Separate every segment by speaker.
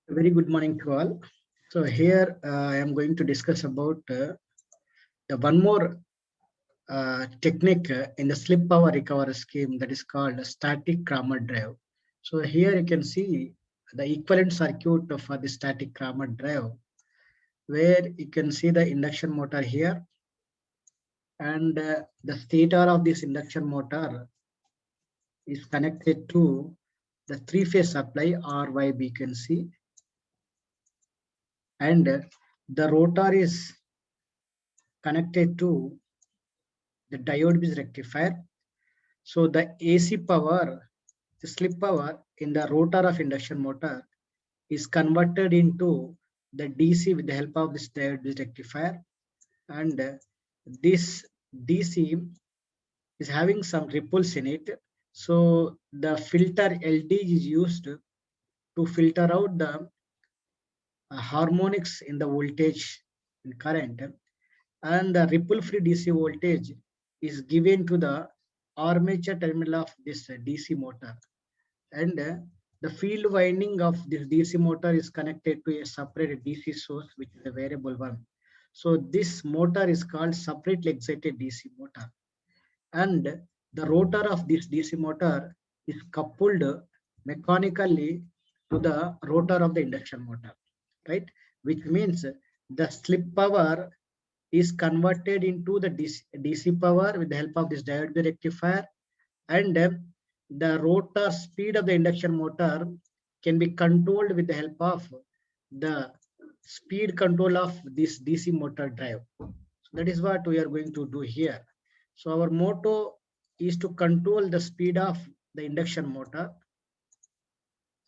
Speaker 1: A very good morning to all. So here I am going to discuss about the one more technique in the slip power recovery scheme that is called static Cramer drive. So here you can see the equivalent circuit for the static Cramer drive, where you can see the induction motor here, and the stator of this induction motor is connected to the three-phase supply RYB, you can see, and the rotor is connected to the diode bridge rectifier. So the AC power, the slip power in the rotor of induction motor is converted into the DC with the help of this diode bridge rectifier, and this DC is having some ripples in it. So the filter LD is used to filter out the harmonics in the voltage and current, and the ripple free DC voltage is given to the armature terminal of this DC motor, and the field winding of this DC motor is connected to a separate DC source, which is a variable one. So this motor is called separately excited DC motor, and the rotor of this DC motor is coupled mechanically to the rotor of the induction motor, right? Which means the slip power is converted into the DC power with the help of this diode rectifier, and the rotor speed of the induction motor can be controlled with the help of the speed control of this DC motor drive. So that is what we are going to do here. So our motto is to control the speed of the induction motor.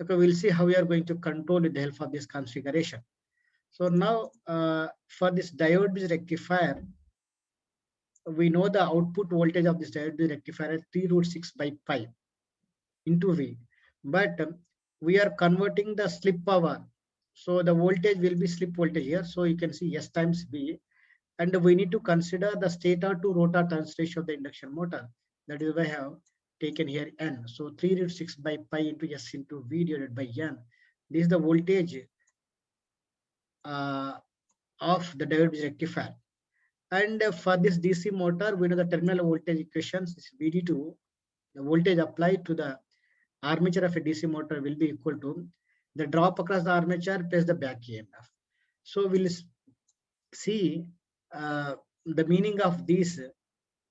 Speaker 1: Okay, we'll see how we are going to control with the help of this configuration. So now for this diode bridge rectifier, we know the output voltage of this diode bridge rectifier is 3√6 by pi into V, but we are converting the slip power. So the voltage will be slip voltage here. So you can see S times V, and we need to consider the stator to rotor turns ratio of the induction motor. That is why I have taken here N. So 3√6 by pi into S into V divided by N. This is the voltage of the diode bridge rectifier. And for this DC motor, we know the terminal voltage equations is VD2. The voltage applied to the armature of a DC motor will be equal to the drop across the armature plus the back EMF. So we'll see the meaning of this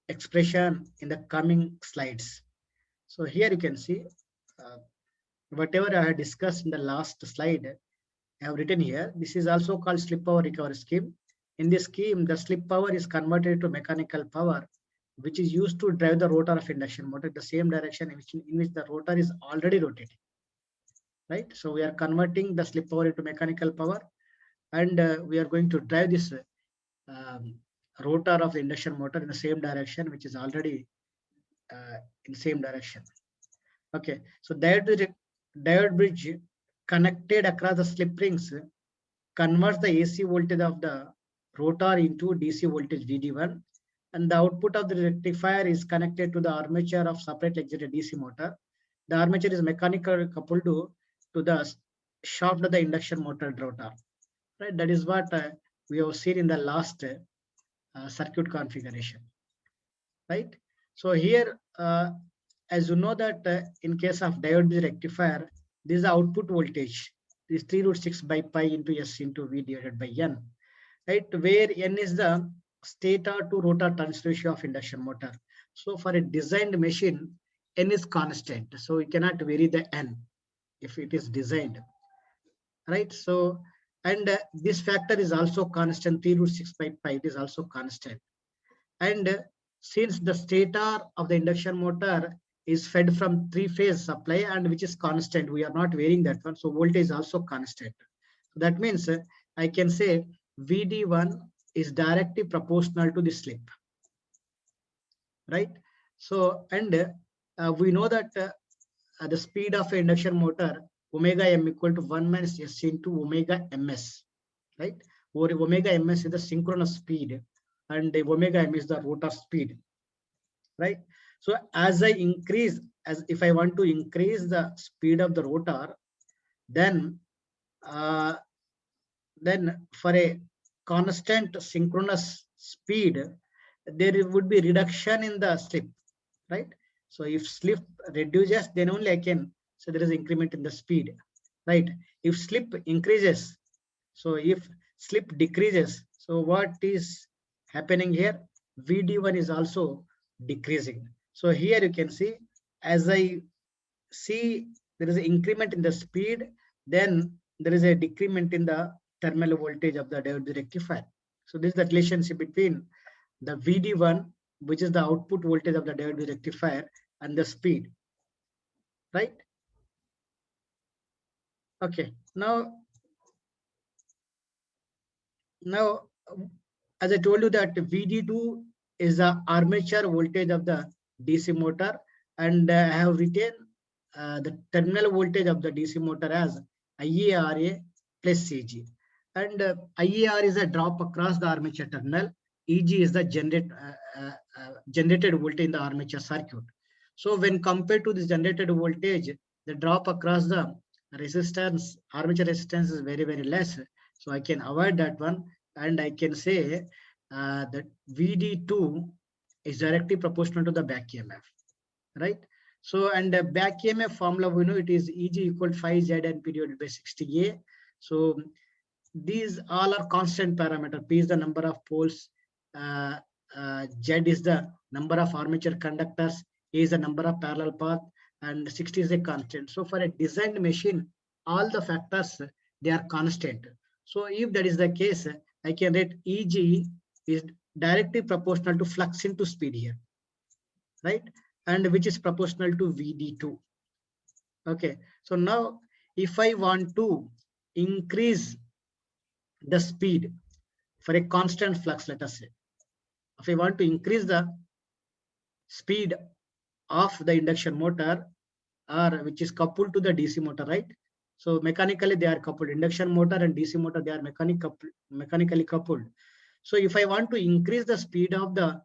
Speaker 1: expression in the coming slides. So here you can see whatever I had discussed in the last slide, I have written here. This is also called slip power recovery scheme. In this scheme, the slip power is converted to mechanical power, which is used to drive the rotor of induction motor in the same direction in which the rotor is already rotating. Right? So we are converting the slip power into mechanical power, and we are going to drive this rotor of the induction motor in the same direction, which is already in same direction. Okay, so diode bridge connected across the slip rings converts the AC voltage of the rotor into DC voltage VD1, and the output of the rectifier is connected to the armature of separately excited DC motor. The armature is mechanically coupled to the shaft of the induction motor rotor. Right, that is what we have seen in the last circuit configuration. Right, so here, as you know that in case of diode bridge rectifier, this is the output voltage. This 3√6 by pi into S into V divided by N. Right, where N is the stator to rotor turns ratio of induction motor. So for a designed machine, N is constant. So we cannot vary the N if it is designed. Right, so and this factor is also constant, 3√6 by pi, it is also constant. And since the stator of the induction motor is fed from three-phase supply and which is constant, we are not varying that one. So voltage is also constant. So that means I can say VD1 is directly proportional to the slip. Right. So and we know that the speed of an induction motor omega m equal to 1 minus S into omega ms. Right. Or omega ms is the synchronous speed, and the omega m is the rotor speed. Right. So as I increase, as if I want to increase the speed of the rotor, then then for a constant synchronous speed, there would be reduction in the slip, right? So if slip reduces, then only I can say there is increment in the speed, right? If slip increases, so if slip decreases, so what is happening here? VD1 is also decreasing. So here you can see, as I see there is an increment in the speed, then there is a decrement in the terminal voltage of the diode rectifier. So this is the relationship between the VD1, which is the output voltage of the diode rectifier, and the speed, right? Okay, now as I told you that VD2 is the armature voltage of the DC motor, and I have written the terminal voltage of the DC motor as IARA plus CG. And IAR is a drop across the armature terminal. EG is the generated voltage in the armature circuit. So when compared to this generated voltage, the drop across the resistance, armature resistance is very, very less. So I can avoid that one, and I can say that VD2 is directly proportional to the back EMF, right? So, and the back EMF formula, we know it is EG equal 5ZN divided by 60A. So these all are constant parameter. P is the number of poles, Z is the number of armature conductors, A is the number of parallel path, and 60 is a constant. So for a designed machine, all the factors, they are constant. So if that is the case, I can write EG is directly proportional to flux into speed here, right? And which is proportional to VD2. Okay, so now if I want to increase the speed for a constant flux, let us say, if I want to increase the speed of the induction motor, or which is coupled to the DC motor, right? So mechanically they are coupled. Induction motor and DC motor, they are mechanically coupled. So if I want to increase the speed of the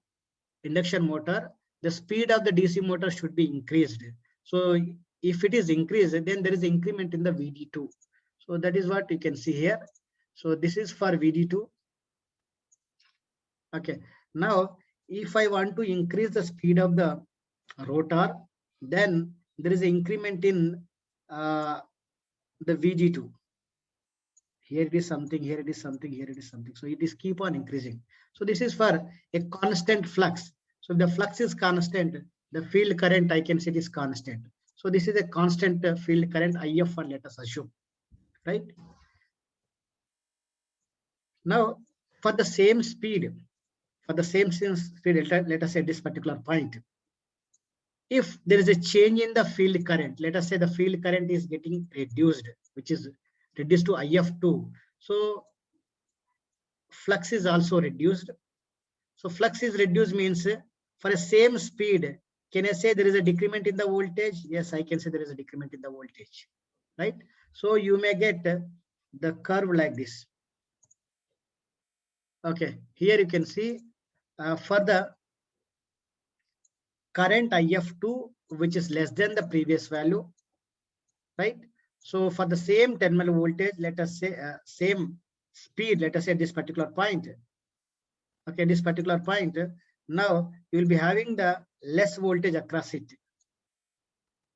Speaker 1: induction motor, the speed of the DC motor should be increased. So if it is increased, then there is increment in the VD2. So that is what you can see here. So this is for VD2. Okay. Now, if I want to increase the speed of the rotor, then there is an increment in the VD2. Here it is something, here it is something, here it is something. So it is keep on increasing. So this is for a constant flux. So if the flux is constant, the field current, I can say it is constant. So this is a constant field current IF1, let us assume, right? Now, for the same speed, let us say this particular point, if there is a change in the field current, let us say the field current is getting reduced, which is reduced to IF2. So flux is also reduced. So flux is reduced means for a same speed, can I say there is a decrement in the voltage? Yes, I can say there is a decrement in the voltage, right? So you may get the curve like this. Okay, here you can see for the current IF2, which is less than the previous value, right? So for the same terminal voltage, let us say same speed, let us say this particular point. Okay, this particular point, now you will be having the less voltage across it.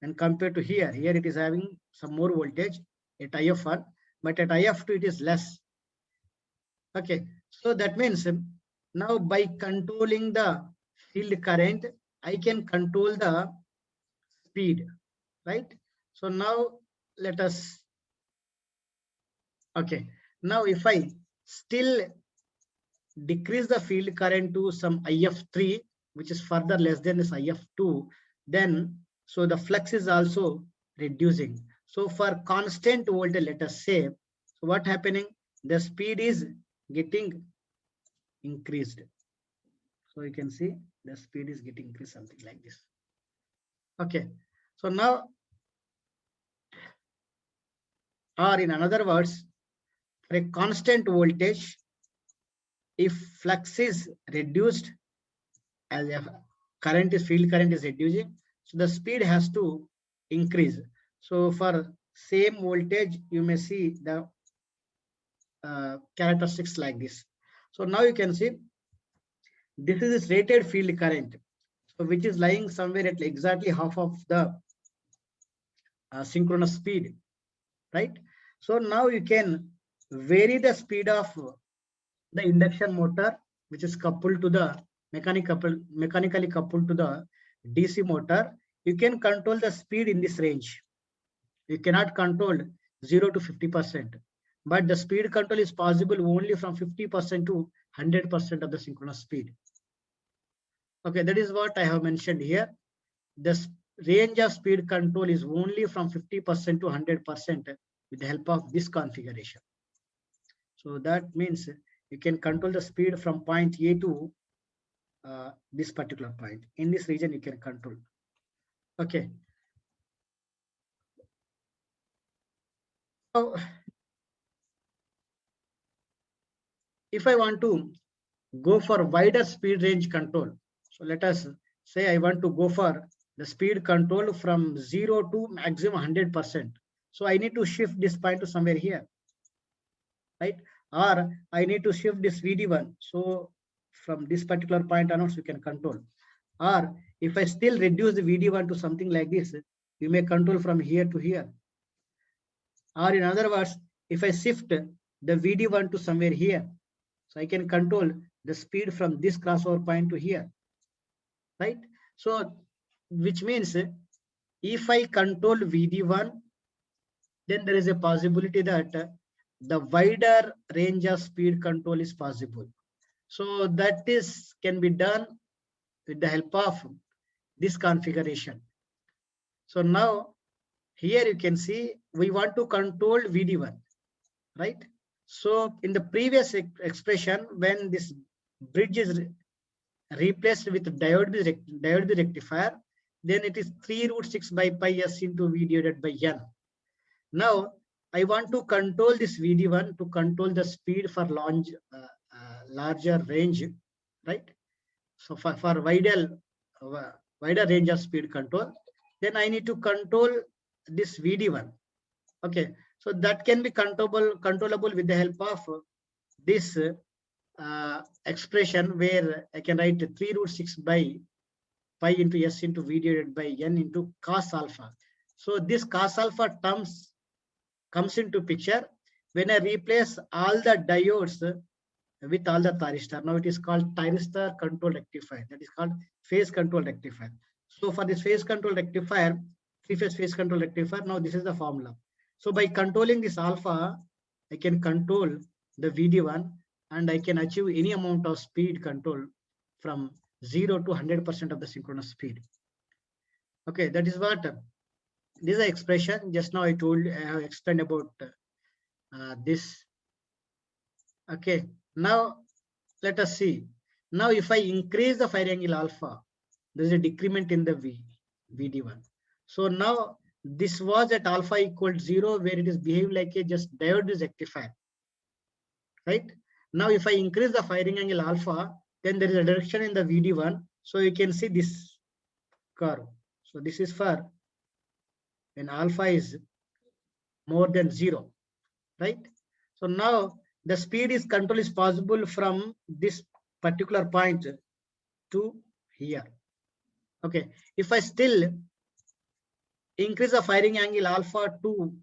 Speaker 1: And compared to here it is having some more voltage at IF1, but at IF2 it is less. Okay, so that means now by controlling the field current, I can control the speed, right? So now let us, okay, now if I still decrease the field current to some IF3, which is further less than this IF2, then so the flux is also reducing. So for constant voltage, let us say, so what happening? The speed is getting increased. So you can see the speed is getting increased, something like this. Okay, so now, or in another words, for a constant voltage, if flux is reduced as a field current is reducing, so the speed has to increase. So for same voltage, you may see the characteristics like this. So now you can see this is its rated field current, so which is lying somewhere at exactly half of the synchronous speed, right? So now you can vary the speed of the induction motor, which is coupled to the mechanically coupled to the DC motor. You can control the speed in this range. You cannot control 0 to 50%, but the speed control is possible only from 50% to 100% of the synchronous speed. Okay, that is what I have mentioned here. The range of speed control is only from 50% to 100% with the help of this configuration. So that means you can control the speed from point A to this particular point. In this region, you can control. Okay. So if I want to go for wider speed range control, so let us say I want to go for the speed control from 0 to maximum 100%. So I need to shift this point to somewhere here, right? Or I need to shift this VD1. So from this particular point onwards, you can control. Or if I still reduce the VD1 to something like this, you may control from here to here. Or in other words, if I shift the VD1 to somewhere here, so I can control the speed from this crossover point to here, right? So which means if I control VD1, then there is a possibility that the wider range of speed control is possible. So that is can be done with the help of this configuration. So now here you can see we want to control VD1, right? So in the previous expression, when this bridge is replaced with diode rectifier, then it is 3√6 by pi s into V divided by n. Now I want to control this VD1 to control the speed for larger range, right? So for wider range of speed control, then I need to control this VD1. Okay, so that can be controllable with the help of this expression where I can write 3√6 by pi into s into V divided by n into cos alpha. So this cos alpha terms comes into picture when I replace all the diodes with all the thyristor. Now it is called thyristor control rectifier. That is called phase control rectifier. So for this phase control rectifier, three-phase phase control rectifier, now this is the formula. So by controlling this alpha, I can control the VD1 and I can achieve any amount of speed control from 0 to 100% of the synchronous speed. Okay, that is what this is the expression. Just now I have explained about this. Okay, now let us see. Now if I increase the fire angle alpha, there is a decrement in the VD1. So now this was at alpha equal to 0 where it is behaved like a just diode rectifier, right? Now if I increase the firing angle alpha, then there is a reduction in the VD1. So you can see this curve. So this is for when alpha is more than 0, right? So now the speed is control is possible from this particular point to here. Okay, if I still increase the firing angle alpha to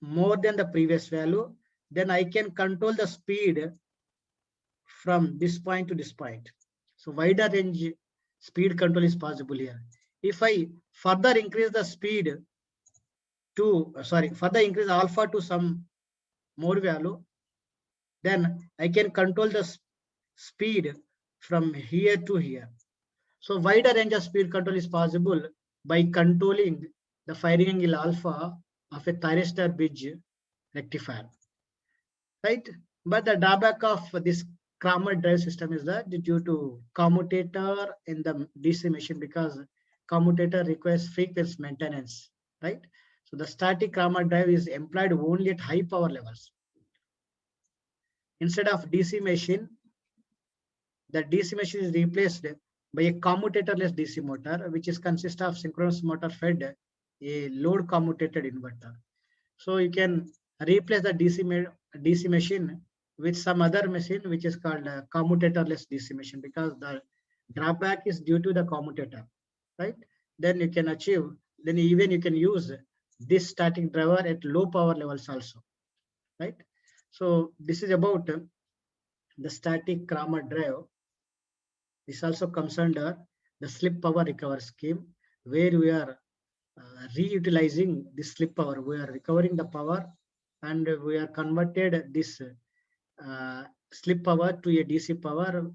Speaker 1: more than the previous value, then I can control the speed from this point to this point. So wider range speed control is possible here. If I further increase the speed to, further increase alpha to some more value, then I can control the speed from here to here. So wider range of speed control is possible by controlling the firing angle alpha of a thyristor bridge rectifier, right? But the drawback of this Kramer drive system is that due to commutator in the DC machine, because commutator requires frequency maintenance, right? So the static Kramer drive is employed only at high power levels. Instead of DC machine, the DC machine is replaced by a commutatorless DC motor, which is consist of synchronous motor fed a load commutated inverter. So you can replace the DC machine with some other machine which is called a commutatorless DC machine, because the drawback is due to the commutator, right? Then you can achieve, then even you can use this static driver at low power levels also, right? So this is about the static Kramer drive. This also comes under the slip power recovery scheme, where we are reutilizing this slip power. We are recovering the power and we are converted this slip power to a DC power,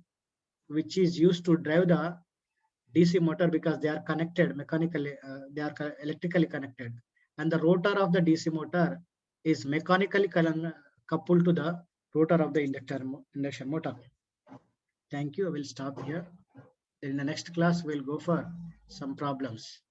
Speaker 1: which is used to drive the DC motor, because they are connected mechanically, they are electrically connected. And the rotor of the DC motor is mechanically coupled to the rotor of the induction motor. Thank you. I will stop here. In the next class, we'll go for some problems.